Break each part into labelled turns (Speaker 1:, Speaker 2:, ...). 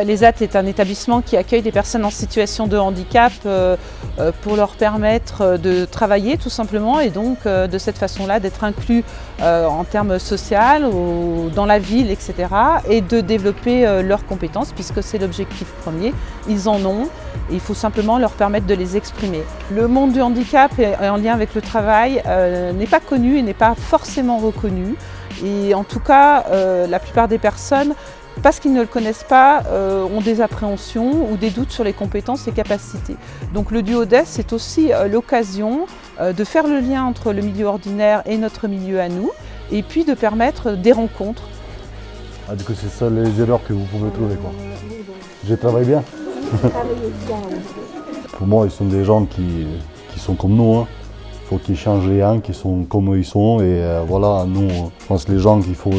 Speaker 1: L'ESAT est un établissement qui accueille des personnes en situation de handicap pour leur permettre de travailler tout simplement et donc de cette façon-là d'être inclus en termes social ou dans la ville, etc. et de développer leurs compétences puisque c'est l'objectif premier. Ils en ont et il faut simplement leur permettre de les exprimer. Le monde du handicap en lien avec le travail n'est pas connu et n'est pas forcément reconnu. Et en tout cas, la plupart des personnes, parce qu'ils ne le connaissent pas, ont des appréhensions ou des doutes sur les compétences et capacités. Donc le duo-desk, c'est aussi l'occasion de faire le lien entre le milieu ordinaire et notre milieu à nous, et puis de permettre des rencontres.
Speaker 2: Ah, du coup, c'est ça les erreurs que vous pouvez trouver, quoi. Je travaille bien. Pour moi, ils sont des gens qui sont comme nous, hein. Il faut qu'ils changent rien, qu'ils sont comme ils sont et voilà, nous, je pense que les gens il faut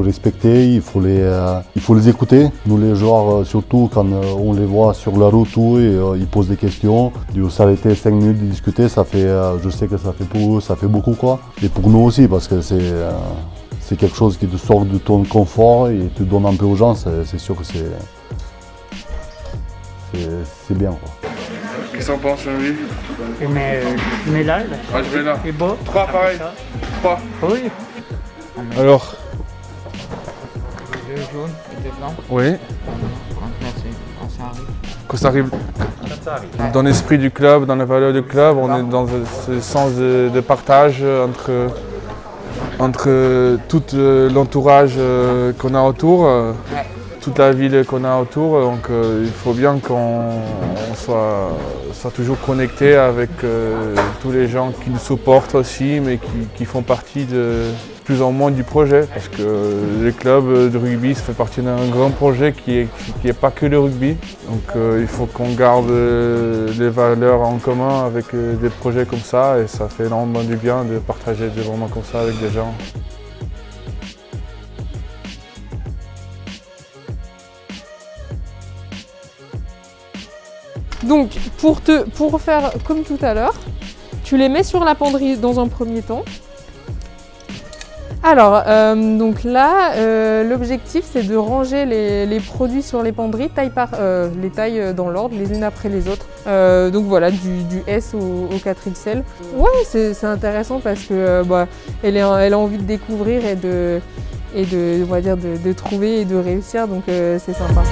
Speaker 2: respecter, il faut les écouter. Nous les joueurs, surtout quand on les voit sur la route et ils posent des questions, de s'arrêter 5 minutes de discuter, ça fait, je sais que ça fait pour eux, ça fait beaucoup quoi. Et pour nous aussi parce que c'est quelque chose qui te sort de ton confort et te donne un peu aux gens, c'est sûr que c'est bien quoi.
Speaker 3: Qu'est-ce qu'on pense, lui?
Speaker 4: Mais là,
Speaker 3: Ah, je vais là.
Speaker 4: c'est beau.
Speaker 3: 3 pareil. 3.
Speaker 4: Oui.
Speaker 3: Alors?
Speaker 4: 2 jaunes et 2 blancs.
Speaker 3: Oui.
Speaker 4: Quand ça arrive.
Speaker 3: Quand ça arrive. Dans l'esprit du club, dans les valeurs du club, on est dans ce sens de partage entre tout l'entourage qu'on a autour. Toute la ville qu'on a autour, donc il faut bien qu'on soit toujours connecté avec tous les gens qui nous supportent aussi, mais qui font partie de plus en moins du projet, parce que le club de rugby ça fait partie d'un grand projet qui est pas que le rugby, donc il faut qu'on garde les valeurs en commun avec des projets comme ça, et ça fait énormément du bien de partager des moments comme ça avec des gens.
Speaker 5: Donc, pour faire comme tout à l'heure, tu les mets sur la penderie dans un premier temps. Alors, donc là, l'objectif c'est de ranger les produits sur les penderies les tailles dans l'ordre, les unes après les autres. Donc voilà, du S au 4XL. Ouais, c'est intéressant parce que elle a envie de découvrir et de trouver et de réussir, donc c'est sympa.